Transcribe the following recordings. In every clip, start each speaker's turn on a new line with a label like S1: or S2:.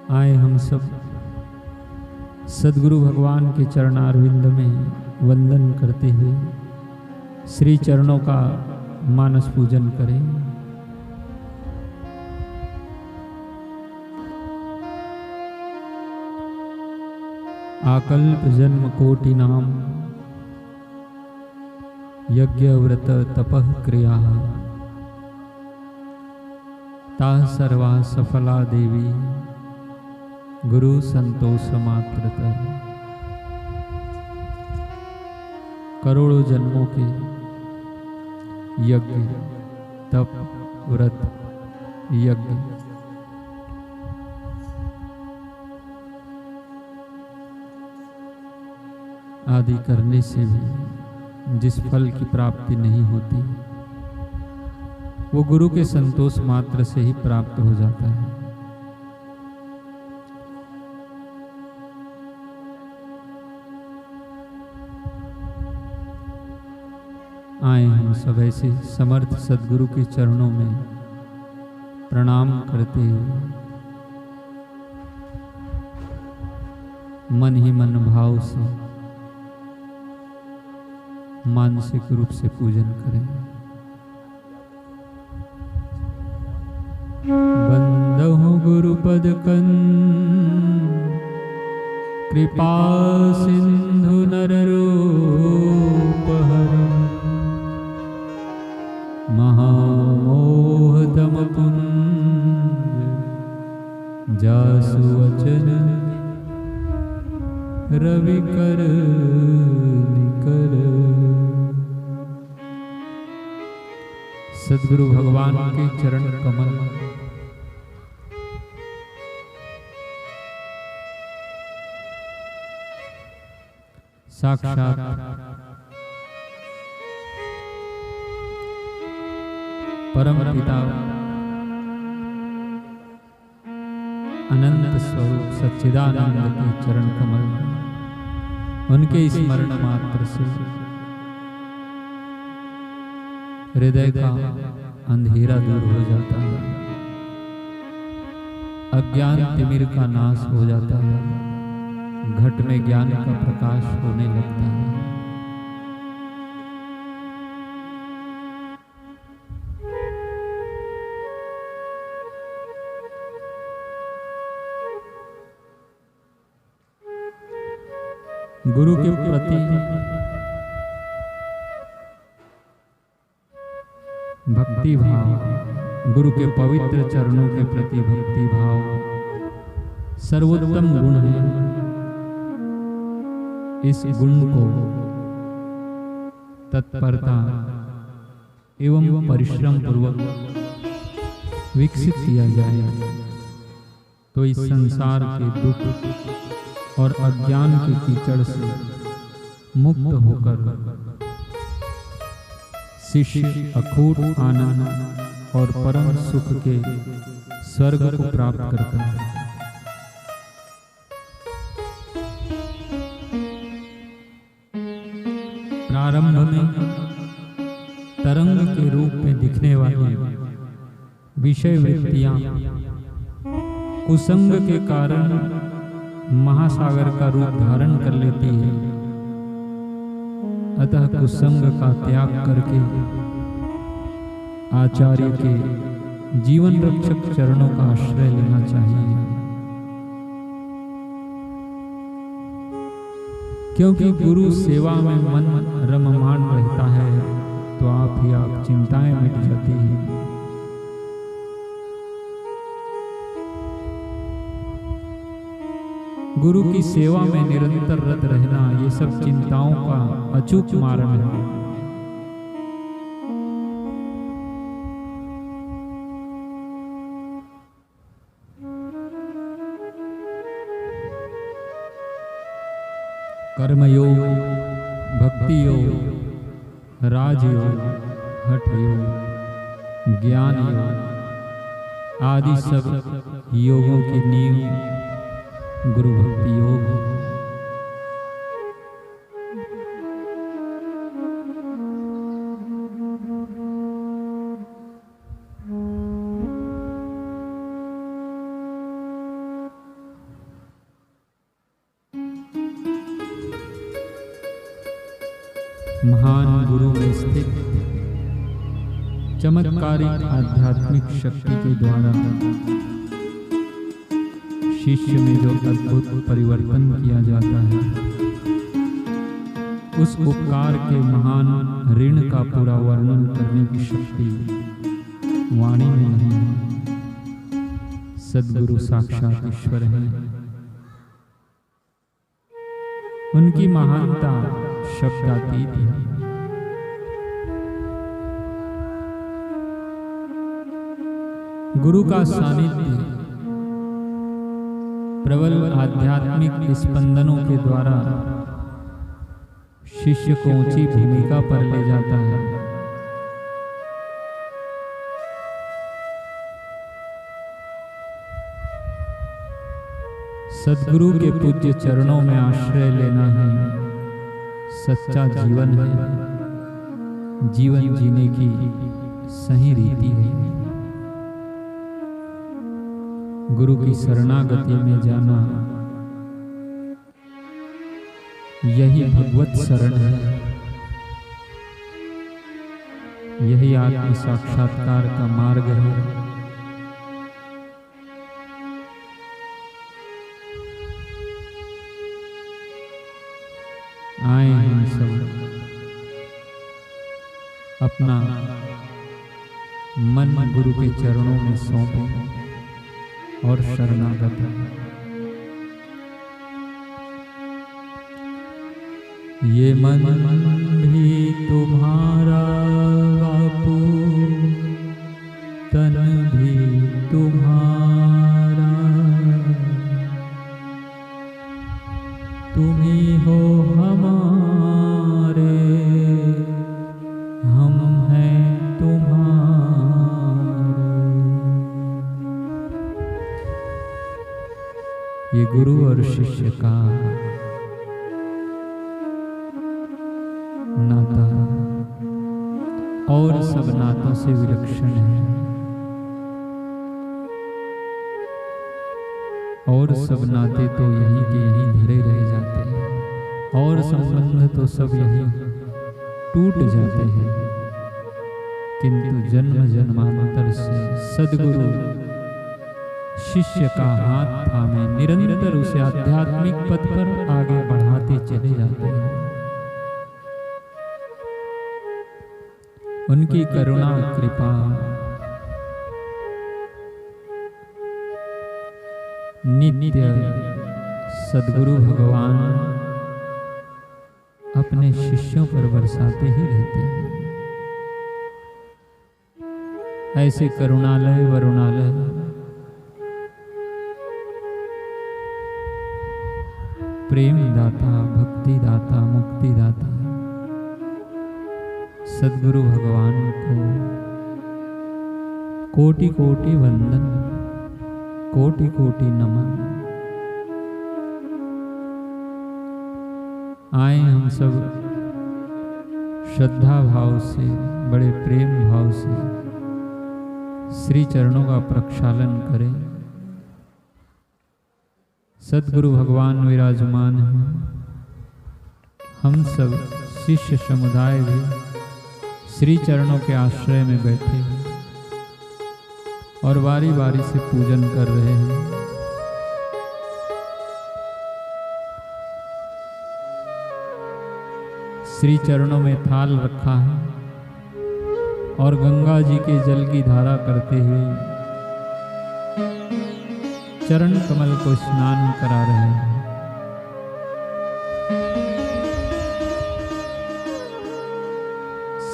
S1: आए हम सब सद्गुरु भगवान के चरणारविंद में वंदन करते हुए श्री चरणों का मानस पूजन करें। आकल्प जन्म कोटि नाम यज्ञ व्रत तपः क्रिया ताः सर्वा सफला देवी गुरु संतोष मात्रतः। करोड़ों जन्मों के यज्ञ तप व्रत यज्ञ आदि करने से भी जिस फल की प्राप्ति नहीं होती वो गुरु के संतोष मात्र से ही प्राप्त हो जाता है। आए हम सब ऐसे समर्थ सद्गुरु के चरणों में प्रणाम करते हुए मन ही मन भाव से मानसिक रूप से पूजन करें। बंदहु गुरुपद कंद कृपा सिंधु नररूप हरं महामोहतम पुंज जासु वचन रवि कर निकर। सद्गुरु भगवान के चरण कमल साक्षात परम पिता अनंत स्वरूप सच्चिदानंद के चरण कमल उनके स्मरण मात्र से हृदय का अंधेरा दूर हो जाता है, अज्ञान तिमिर का नाश हो जाता है, घट में ज्ञान का प्रकाश होने लगता है। गुरु के प्रति भक्ति भाव, गुरु के पवित्र चरणों के प्रति भक्ति भाव सर्वोत्तम गुण है। इस गुण को तत्परता एवं परिश्रम पूर्वक विकसित किया जाए तो इस संसार के दुख और अज्ञान के कीचड़ से मुक्त होकर शिष्य अखूट आनंद और परम सुख के स्वर्ग को प्राप्त करता है। प्रारंभ में तरंग के रूप में दिखने वाली विषय वृत्तियां कुसंग के कारण महासागर का रूप धारण कर लेती है। अतः कुसंग का त्याग करके आचार्य के जीवन रक्षक चरणों का आश्रय लेना चाहिए, क्योंकि गुरु सेवा में मन रममान रहता है तो आप ही आप चिंताएं मिट जाती हैं। गुरु की सेवा में निरंतर रत रहना ये सब चिंताओं का अचूक मार्ग है। कर्मयोग, भक्ति योग, राजयोग, हठ योग, ज्ञान योग आदि सब योगों की नींव गुरु भक्ति योग है। महान गुरु में स्थित चमत्कारिक आध्यात्मिक शक्ति के द्वारा शिष्य में जो अद्भुत परिवर्तन किया जाता है, उस उपकार के महान ऋण का पूरा वर्णन करने की शक्ति वाणी में नहीं है। सद्गुरु साक्षात ईश्वर हैं। उनकी महानता शब्दातीत है। गुरु का सानिध्य प्रबल आध्यात्मिक स्पंदनों के द्वारा शिष्य को ऊंची भूमिका पर ले जाता है। सद्गुरु के पूज्य चरणों में आश्रय लेना है सच्चा जीवन है, जीवन जीने की सही रीति है। गुरु की शरणागति में जाना यही भगवत शरण है। यही आत्म साक्षात्कार का मार्ग है। आए हम सब अपना मन गुरु के चरणों में सौंपें और शरणागत है। ये मन भी तुम्हारा बापू, तन भी तुम्हारा, तुम ही हो हमारे, हम हैं तुम्हारे। ये गुरु और शिष्य का नाता और सब नातों से विलक्षण है। और सब नाते तो यहीं के यहीं धरे रह जाते हैं और संबंध तो सब यहीं टूट जाते हैं। किंतु जन्म जन्मांतर से सद्गुरु शिष्य का हाथ थामे निरंतर उसे आध्यात्मिक पथ पर आगे बढ़ाते चले जाते हैं। उनकी करुणा कृपा नित्य सद्गुरु भगवान अपने शिष्यों पर बरसाते ही रहते हैं। ऐसे करुणालय वरुणालय प्रेम दाता, भक्ति दाता, मुक्ति दाता सद्गुरु भगवान को कोटि कोटि वंदन, कोटि कोटि नमन। आए हम सब श्रद्धा भाव से, बड़े प्रेम भाव से श्री चरणों का प्रक्षालन करें। सद्गुरु भगवान विराजमान हैं। हम सब शिष्य समुदाय भी श्री चरणों के आश्रय में बैठे हैं और बारी बारी से पूजन कर रहे हैं। श्री चरणों में थाल रखा है और गंगा जी के जल की धारा करते हुए चरण कमल को स्नान करा रहे हैं।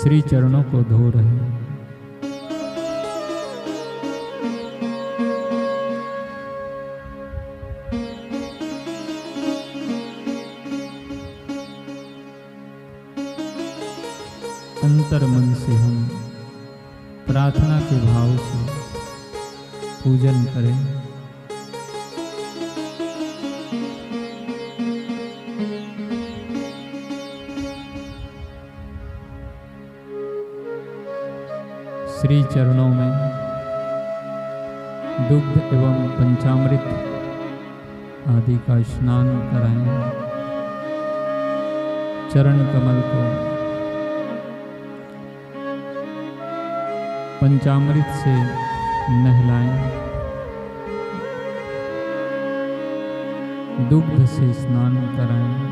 S1: श्री चरणों को धो रहे हैं। अंतर मन से हम प्रार्थना के भाव से पूजन करें। श्री चरणों में दुग्ध एवं पंचामृत आदि का स्नान कराएं। चरण कमल को पंचामृत से नहलाएं, दुग्ध से स्नान कराएं।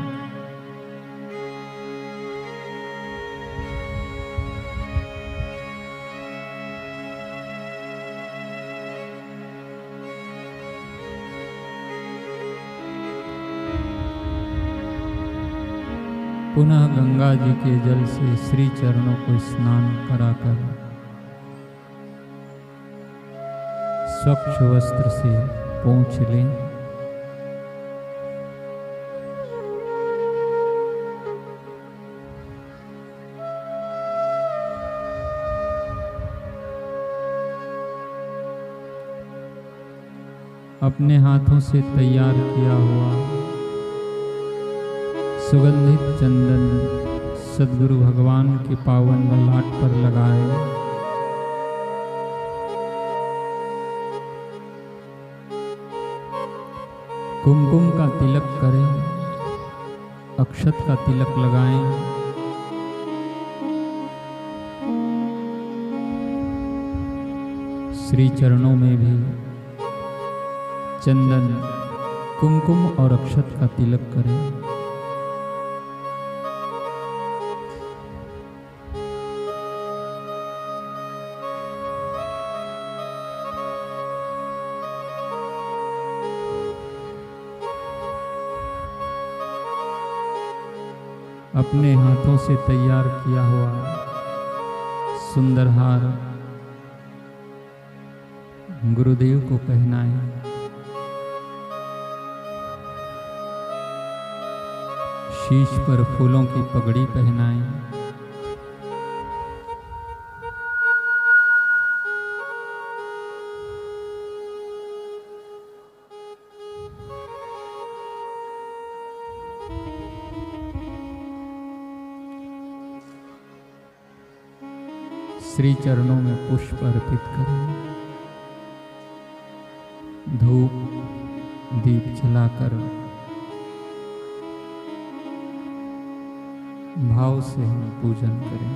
S1: पुनः गंगा जी के जल से श्री चरणों को स्नान कराकर स्वच्छ वस्त्र से पोंछ लें। अपने हाथों से तैयार किया हुआ सुगंधित चंदन सद्गुरु भगवान के पावन ललाट पर लगाए। कुमकुम का तिलक करें, अक्षत का तिलक लगाएं। श्री चरणों में भी चंदन, कुमकुम और अक्षत का तिलक करें। अपने हाथों से तैयार किया हुआ सुंदर हार गुरुदेव को पहनाएं। शीश पर फूलों की पगड़ी पहनाएं। श्री चरणों में पुष्प अर्पित करें। धूप दीप जलाकर भाव से हम पूजन करें।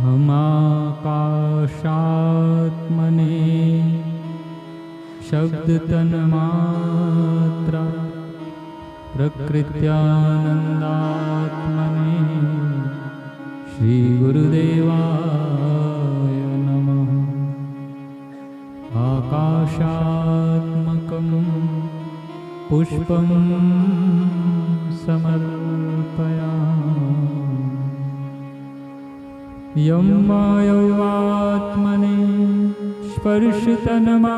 S1: हमाकाशात्मने शब्दतन्मात्रा प्रकृत्यानन्दात्मने श्री गुरुदेवाय नमः। आकाशात्मकं पुष्पं समर्पयामि। यं वायवात्मने स्पर्शतन्मात्रा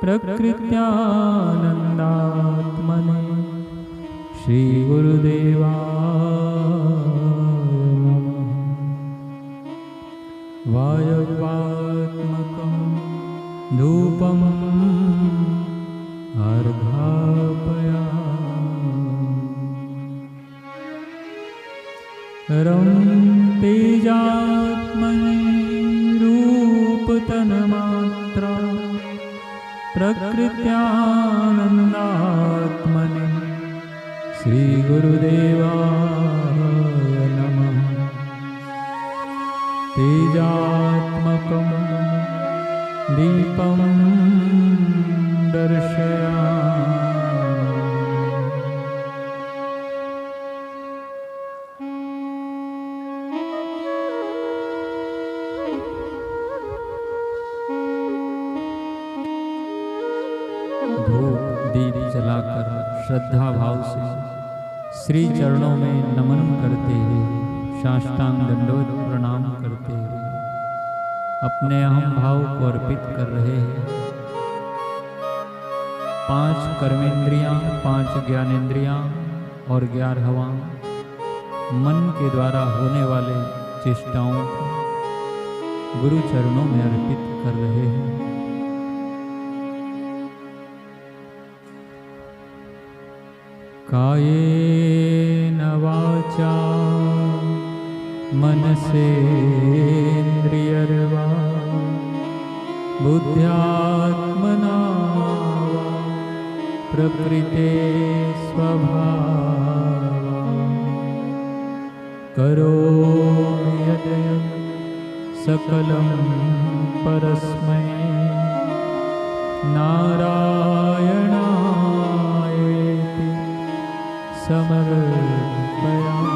S1: प्रकृत्यानन्दात्मने श्री गुरुदेवाय नमः। वायवात्मकं धूपम् अर्घापयामि। रं तेजात्मने रूपतन्मात्रा प्रकृत्यानन्दात्मने श्री गुरुदेवाय नमः। तेजात्मकं दीपं दर्शयामि। धूप दीप जलाकर श्रद्धा भाव से श्री चरणों में नमन करते हुए साष्टांग दंडवत प्रणाम करते हुए अपने अहम भाव को अर्पित कर रहे हैं। 5 कर्मेंद्रियां, 5 ज्ञानेंद्रियां और 11वां मन के द्वारा होने वाले चेष्टाओं को गुरु चरणों में अर्पित कर रहे हैं। कायेन वाचा मनसेन्द्रियर्वा बुद्ध्यात्मना वा प्रकृते स्वभावात् करोमि यद्यत् सकलं परस्मै नारायणायेति समर्पयामि।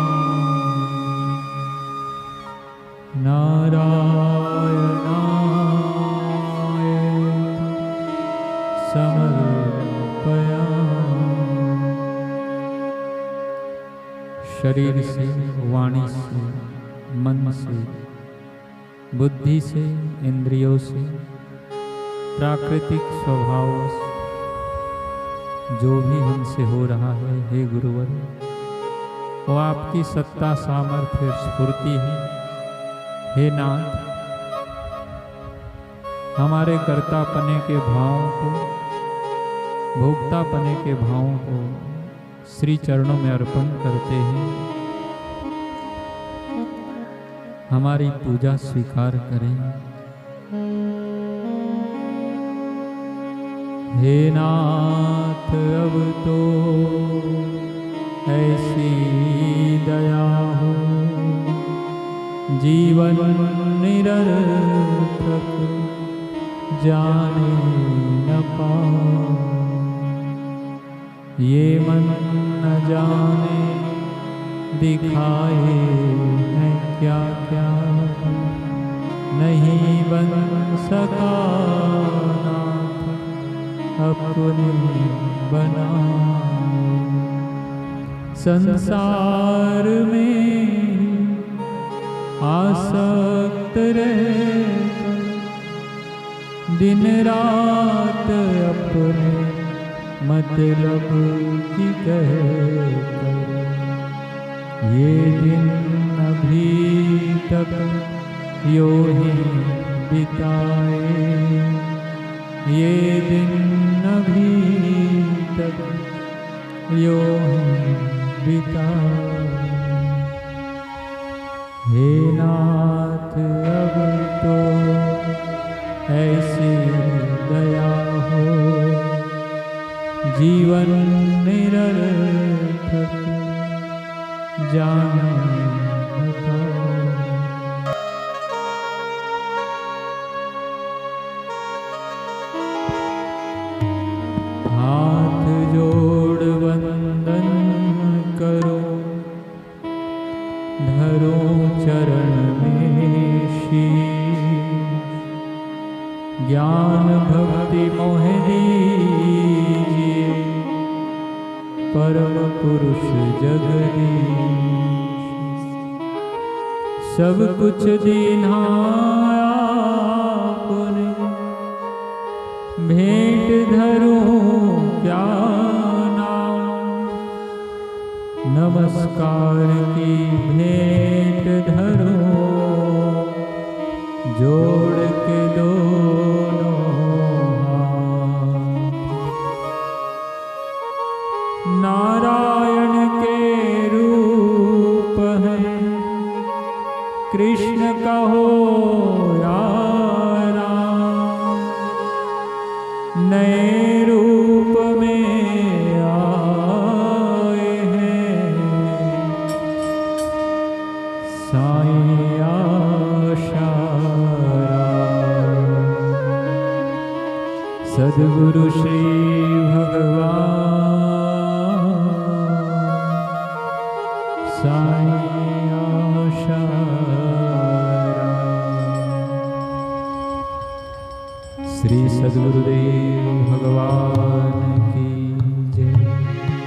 S1: नारायणायेति समर्पयामि। शरीर से, वाणी से, मन से, बुद्धि से, इंद्रियों से, प्राकृतिक स्वभावों से जो भी हमसे हो रहा है, हे गुरुवर, वो आपकी सत्ता, सामर्थ्य, स्फूर्ति है। हे नाथ, हमारे कर्तापने के भावों को, भोक्तापने के भावों को श्री चरणों में अर्पण करते हैं। हमारी पूजा स्वीकार करें। हे नाथ, अब तो ऐसी दया हो, जीवन निरर्थक जाने न पाओ। ये मन न जाने दिखाए हैं क्या क्या, नहीं बन सका नाथ अपने बना। संसार में आसक्त रहकर दिन रात अपने मतलब की कहकर ये दिन अभी तक यो ही बिताए, ये दिन अभी तक यो ही बिताए। हे नाथ, अब तो ऐसी दया हो, जीवन निरर्थक जाने न पाओ। हाथ जोड़ वंदन करो, धरो चरण में शीश। ज्ञान भक्ति मोह दीजिए परम पुरुष जगदीश। सब कुछ दीन्हा आपने, भेंट धरो क्या नाम। नमस्कार की भेंट धरो, जोड़ के दोनों हाथ। नारायण के रूप है, कृष्ण कहो या राम। नए रूप में आए हैं साईं आशाराम। सद्गुरु श्री भगवान साईं आशाराम। श्री सद्गुरुदेव भगवान